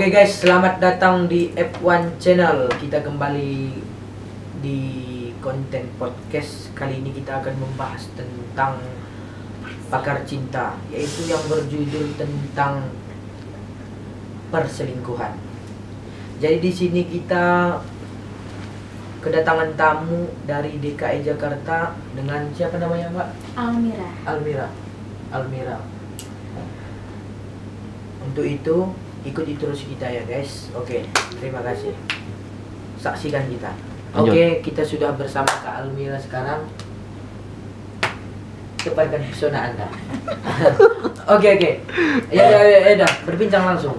Oke guys, selamat datang di F1 Channel. Kita kembali di konten podcast. Kali ini kita akan membahas tentang pakar cinta, yaitu yang berjudul tentang perselingkuhan. Jadi di sini kita kedatangan tamu dari DKI Jakarta dengan siapa namanya, Mbak? Almira. Untuk itu ikuti terus kita ya guys. Oke, terima kasih. Saksikan kita. Oke, kita sudah bersama Kak Almira sekarang. Tebarkan pesona Anda. Oke. Ya, dah, berbincang langsung.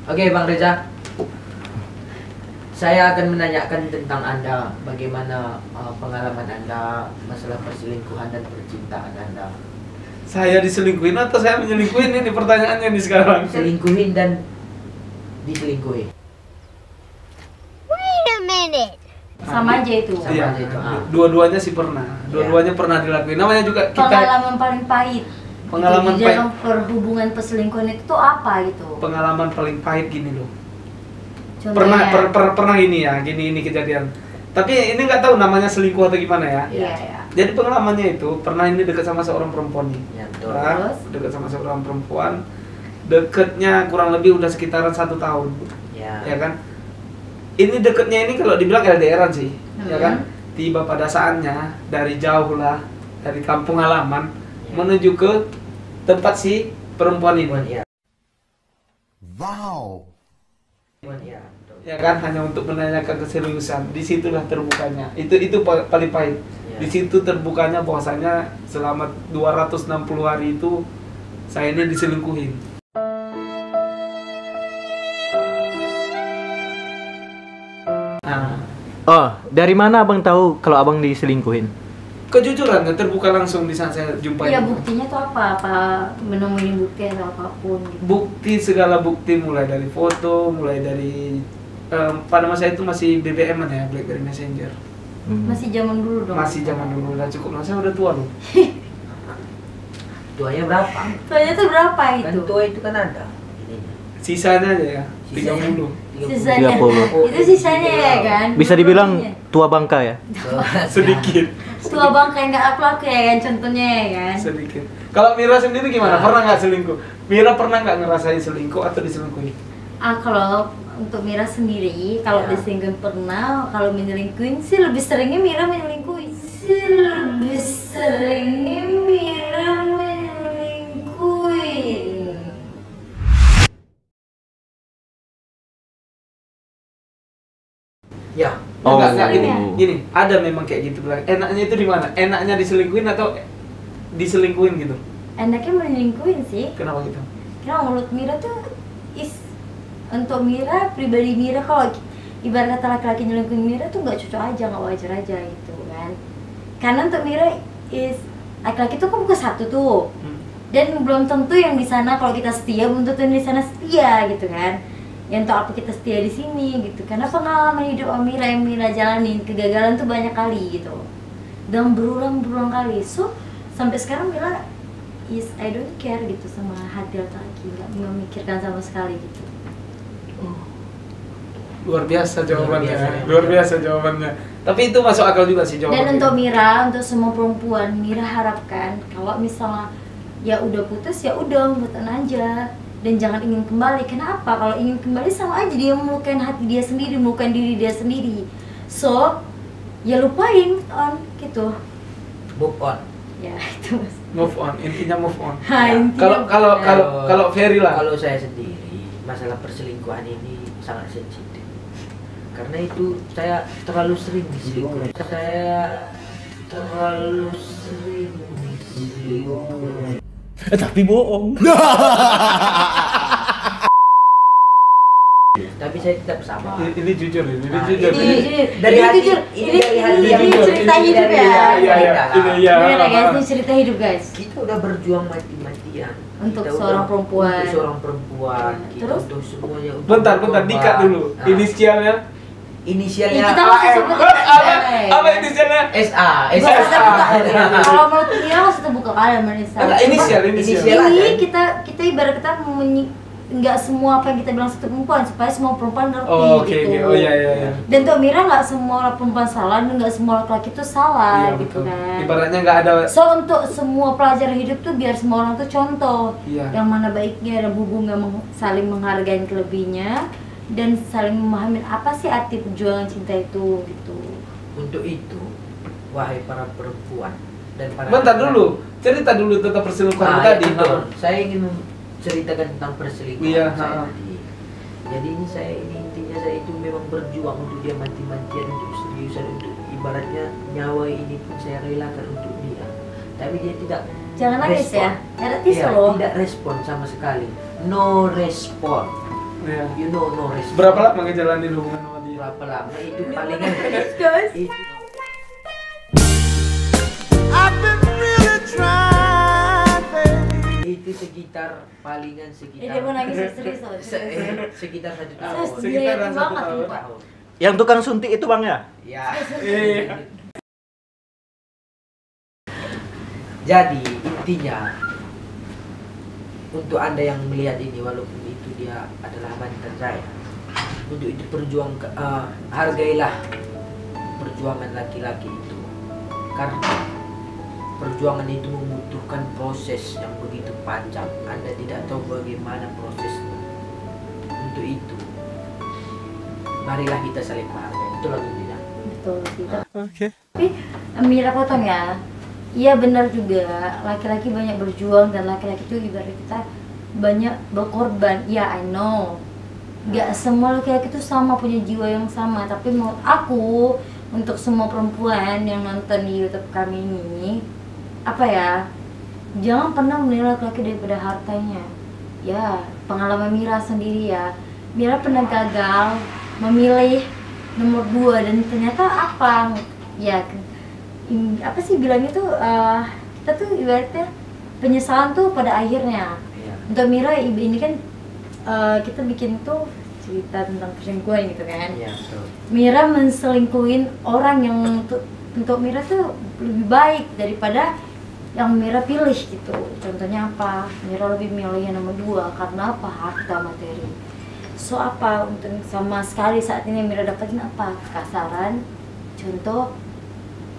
Oke, Bang Reza. Saya akan menanyakan tentang Anda, bagaimana pengalaman Anda masalah perselingkuhan dan percintaan Anda. Saya diselingkuhin atau saya menyelingkuhin, ini pertanyaannya nih sekarang. Selingkuhin dan diselingkuhi. Wait a minute. Sama aja itu. Iya, aja itu. Dua-duanya sih pernah. Dua-duanya pernah dilakuin. Namanya juga kita Pengalaman paling pahit. Pengalaman di dalam perhubungan perselingkuhan itu apa gitu? pengalaman paling pahit gini loh. Contohnya. Pernah ini ya, ini kejadian. Tapi ini nggak tahu namanya selingkuh atau gimana ya. Iya. Jadi pengalamannya itu pernah ini dekat sama seorang perempuan nih. Ya, betul. Terus? Dekat sama seorang perempuan. Dekatnya kurang lebih udah sekitaran 1 tahun. Ya kan? Ini dekatnya ini kalau dibilang LDRan sih, ya kan? Tiba pada saatnya dari jauh lah, dari kampung halaman menuju ke tempat si perempuan ini. Ya. Wow. Ya, betul. Ya kan, hanya untuk menanyakan keseriusan. Disitulah terbukanya. Itu paling pahit. Ya. Di situ terbukanya bahwasanya selama 260 hari itu saya ini diselingkuhin. Nah, Oh, dari mana abang tahu kalau abang diselingkuhin? kejujurannya terbuka langsung di saat saya jumpai. Iya, buktinya tuh apa? Apa menemuin bukti atau apapun gitu. Bukti, segala bukti, mulai dari foto, mulai dari pada masa itu masih BBM ya, BlackBerry Messenger. Masih zaman dulu dong. Masih zaman dulu lah, cukup lah, saya udah tua loh. Tuanya berapa? Tuanya tuh berapa Kan itu? tua itu kan ada. Sisanya aja ya, Sisanya. 30. Sisanya. 30. Itu sisanya ya kan? Bisa dibilang tua bangka ya? Sedikit. Tua bang kayak nggak laku ya kan contohnya ya kan? Sedikit. Kalau Mira sendiri gimana? Pernah nggak selingkuh? Mira pernah nggak ngerasain selingkuh atau diselingkuhi? Kalau untuk Mira sendiri, kalau Ya. diselingkuhin pernah, kalau menyelingkuhin sih lebih seringnya Mira menyelingkuhi. Lebih seringnya Mira menyelingkuhi. Ya. Oh. Enggak, gini, ada memang kayak gitu bilang. Enaknya itu di mana? Enaknya diselingkuhin atau diselingkuhin gitu? Enaknya menyelingkuhin sih. Kenapa gitu? Karena menurut Mira tuh untuk Mira, pribadi Mira, kalau ibarat kata laki-laki nyelingkuhin Mira tuh nggak cocok aja, nggak wajar aja gitu kan. Karena untuk Mira laki-laki tuh kan bukan satu tuh. Dan belum tentu yang di sana kalau kita setia, belum tentu yang di sana setia gitu kan. Yang untuk apa kita setia di sini gitu. Karena pengalaman hidup Mira yang Mira jalanin, kegagalan tuh banyak kali gitu. Dan berulang kali. So, sampai sekarang Mira I don't care gitu sama hati laki-laki, nggak memikirkan sama sekali gitu. Luar biasa jawabannya. Luar biasa. Luar biasa jawabannya. Tapi itu masuk akal juga sih jawabannya. Dan untuk Mira, untuk semua perempuan, Mira harapkan kalau misalnya ya udah putus ya udah umpetan aja dan jangan ingin kembali. Kenapa? Kalau ingin kembali sama aja dia melukain hati dia sendiri, melukain diri dia sendiri. So, ya lupain on gitu. Move on. Ya itu mas. Move on, intinya move on. Intinya Kalau Ferry lah. Kalau saya sendiri, masalah perselingkuhan ini sangat sensitif. Karena itu saya terlalu sering diselingkuhi. Saya terlalu sering diselingkuhi. Tapi bohong. Tapi saya tetap sama. Ini jujur, ini Nah, jujur. dari hati, jujur. ini dari hati yang Ini jujur. cerita Ini hidup dari ya. hati yang Iya, dalam. ini ya. Gimana guys, ini cerita hidup guys. Kita udah berjuang mati-matian Untuk Kita seorang udah- perempuan. Untuk seorang perempuan. Kita Terus? untuk semuanya. untuk Bentar, berkorban. dikat dulu. Nah, Inisialnya inisialnya Kita masih sebut apa inisialnya? SA. Gak usah terbuka. SA. Kalau menurut Mira harus terbuka kalian Marisa. Enggak, inisial. Inisial Ini aja. kita ibarat kita nggak semua apa yang kita bilang satu perempuan, supaya semua perempuan ngerti gitu. Oh iya. Dan untuk Mira nggak semua perempuan salah dan nggak semua laki-laki itu salah gitu betul. kan. Ibaratnya nggak ada. So untuk semua pelajaran hidup tuh biar semua orang tuh contoh yang mana baiknya dan hubungan saling menghargai kelebihnya dan saling memahami apa sih arti perjuangan cinta itu gitu. Untuk itu, wahai para perempuan dan para Bentar dulu, cerita dulu tentang perselingkuhan tadi. Saya ingin ceritakan tentang perselingkuhan saya tadi. Jadi intinya saya itu memang berjuang untuk dia mati-matian, untuk seriusan, untuk ibaratnya nyawa ini pun saya relakan untuk dia. Tapi dia tidak Jangan nangis ya, ada tisu ya, loh. tidak respon sama sekali. No respon. Iya. You know, no respon. Berapa lama ngejalanin hubungan sama dia? Berapa lama itu palingan Guys. Itu sekitar palingan sekitar Dia mau nangis serius loh. sekitar 1 tahun. Sekitar Iya, 1 banget, tahun. Pak. Yang tukang suntik itu bang ya? Ya. Iya. Jadi intinya untuk Anda yang melihat ini, walaupun itu dia adalah mantan saya, untuk itu hargailah perjuangan laki-laki itu, karena perjuangan itu membutuhkan proses yang begitu panjang. Anda tidak tahu bagaimana prosesnya. Untuk itu, marilah kita saling menghargai. Itulah intinya. Betul sih. Oke. Tapi Mira potong ya. Iya benar juga, laki-laki banyak berjuang dan laki-laki itu ibarat kita banyak berkorban. Ya I know, gak semua laki-laki itu sama, punya jiwa yang sama. Tapi menurut aku, untuk semua perempuan yang nonton di YouTube kami ini, apa ya, jangan pernah menilai laki-laki daripada hartanya. Ya, pengalaman Mira sendiri ya, Mira pernah gagal memilih nomor 2 dan ternyata apa ya, apa sih bilangnya tuh, kita tuh ibaratnya penyesalan tuh pada akhirnya. Iya. Untuk Mira ini kan kita bikin tuh cerita tentang perselingkuhan gitu kan. Iya, betul. Mira menselingkuhin orang yang untuk Mira tuh lebih baik daripada yang Mira pilih gitu. Contohnya apa? Mira lebih milih yang nomor 2 karena apa? Harta materi. So apa untuk sama sekali saat ini Mira dapetin apa? Kasaran, contoh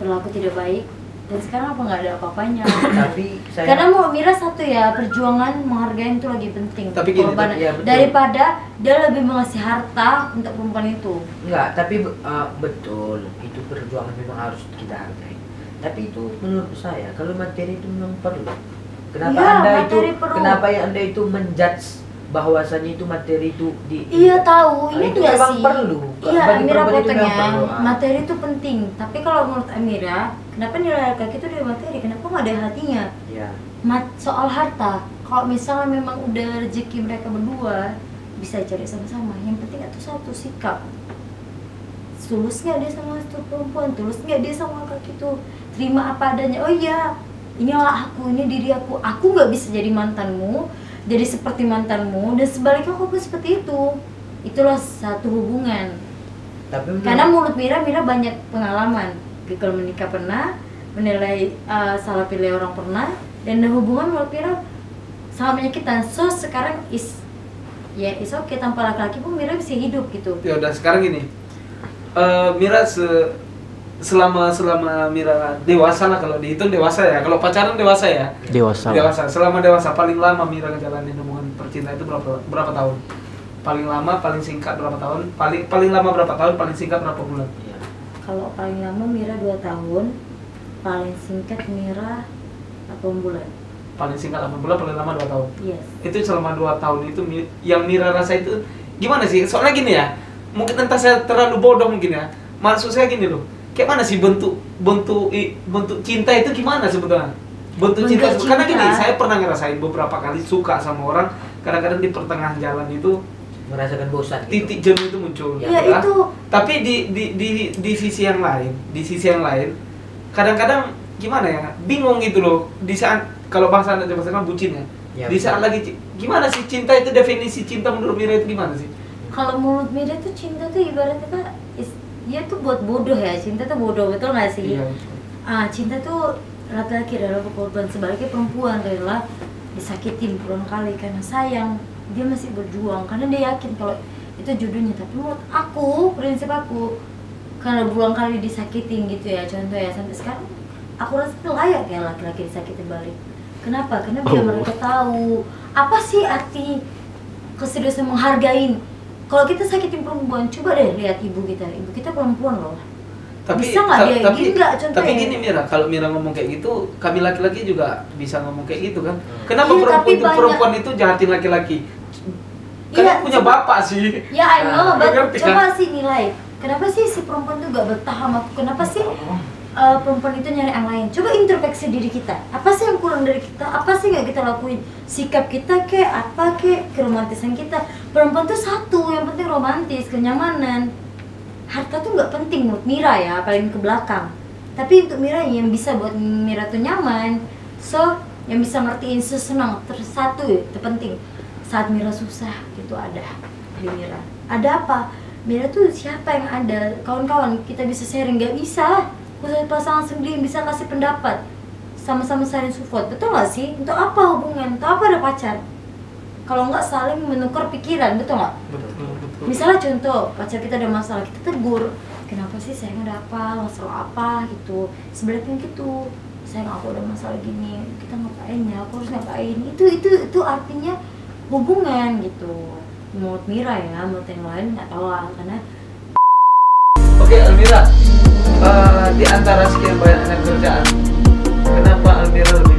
berlaku tidak baik, dan sekarang apa nggak ada apa-apanya. Tapi saya Karena mau Mira satu ya, perjuangan menghargai itu lagi penting. Tapi gini, Pengorbanan. ya, betul. Daripada dia lebih mengasih harta untuk perempuan itu. enggak, tapi betul, itu perjuangan memang harus kita hargai. Tapi itu menurut saya, kalau materi itu memang perlu. Kenapa Iya, Anda itu materi perlu. kenapa ya Anda itu menjudge bahwasanya itu materi itu Iya tahu, Nah, ini itu enggak memang sih? perlu. Iya, Bagi Amira perempuan itu potongnya, memang perlu. materi itu penting. Tapi kalau menurut Amira, kenapa nilai laki itu dari materi? Kenapa nggak ada hatinya? Ya. Soal harta, kalau misalnya memang udah rezeki mereka berdua, bisa cari sama-sama. Yang penting itu satu sikap. Tulus nggak dia sama itu perempuan? Tulus nggak dia sama laki itu? Terima apa adanya. Oh iya, inilah aku, ini diri aku. Aku nggak bisa jadi mantanmu, jadi seperti mantanmu, dan sebaliknya aku pun seperti itu. Itulah satu hubungan. Tapi Karena menurut Mira banyak pengalaman. Gagal menikah pernah, menilai salah pilih orang pernah, dan hubungan menurut Mira sangat menyakitan. So sekarang is okay, tanpa laki-laki pun Mira bisa hidup gitu. Ya udah, sekarang gini. Mira selama Mira dewasa lah, kalau dihitung dewasa ya. Kalau pacaran dewasa ya. Dewasa. Dewasa. Selama dewasa paling lama Mira ngejalanin hubungan percintaan itu berapa tahun? Paling lama, paling singkat berapa tahun? Paling lama berapa tahun? Paling singkat berapa bulan? Iya. Kalau paling lama Mira 2 tahun, paling singkat Mira 8 bulan. Paling singkat 8 bulan, paling lama 2 tahun. Yes. Itu selama 2 tahun itu yang Mira rasa itu gimana sih? Soalnya gini ya, mungkin entah saya terlalu bodoh mungkin ya. Maksud saya gini loh, kayak mana sih bentuk cinta itu gimana sebetulnya? Bentuk cinta. Karena gini, saya pernah ngerasain beberapa kali suka sama orang, kadang-kadang di pertengahan jalan itu Merasakan bosan gitu. titik jenuh itu muncul. Iya, ya. itu. Tapi di sisi yang lain, kadang-kadang gimana ya? Bingung gitu loh. Di saat, kalau bahasa anak zaman sekarang bucin ya. Ya, Di saat lagi gimana sih cinta itu, definisi cinta menurut Mira itu gimana sih? Kalau menurut Mira tuh cinta tuh ibaratnya dia tuh buat bodoh ya. Cinta tuh bodoh, betul nggak sih? Iya. Cinta tuh laki-laki adalah berkorban, sebaliknya perempuan adalah disakitin berulang kali karena sayang. dia masih berjuang karena dia yakin kalau itu jodohnya. Tapi menurut aku, prinsip aku, karena berulang kali disakitin gitu ya, contoh ya, sampai sekarang aku rasa itu layak ya laki-laki disakitin balik. Kenapa? Karena biar mereka tahu apa sih arti keseriusan menghargain. Kalau kita sakitin perempuan, coba deh lihat ibu kita perempuan loh. Bisa nggak dia gini nggak contohnya? Tapi gini Mira, kalau Mira ngomong kayak gitu, kami laki-laki juga bisa ngomong kayak gitu kan? Kenapa Iya, perempuan itu jahatin laki-laki? Kan punya bapak sih. Ya I know, Ngerti kan? coba sih nilai. Kenapa sih si perempuan tuh gak betah sama aku? Kenapa sih perempuan itu nyari yang lain? Coba introspeksi diri kita. Apa sih yang kurang dari kita? Apa sih nggak kita lakuin? Sikap kita keromantisan kita. Perempuan tuh satu, yang penting romantis, kenyamanan. Harta tuh nggak penting menurut Mira ya, paling ke belakang. Tapi untuk Mira yang bisa buat Mira tuh nyaman, so yang bisa ngertiin sesenang tersatu terpenting. Saat Mira susah itu ada di Mira. Ada apa? Mira tuh siapa yang ada? Kawan-kawan kita bisa sharing, nggak bisa. Khusus pasangan sendiri yang bisa kasih pendapat, sama-sama saling support, betul nggak sih? Untuk apa hubungan? Untuk apa ada pacar? Kalau nggak saling menukar pikiran, betul nggak? Betul. Misalnya contoh, pacar kita ada masalah, kita tegur. Kenapa sih sayang, ada apa? Masalah apa gitu? Sebenarnya gitu. Sayang, aku ada masalah gini. Kita ngapain ya? Aku harus ngapain? Itu artinya hubungan gitu. Menurut Mira ya, menurut yang lain nggak tahu lah, karena Oke, Almira, di antara sekian banyak kerjaan, kenapa Almira lebih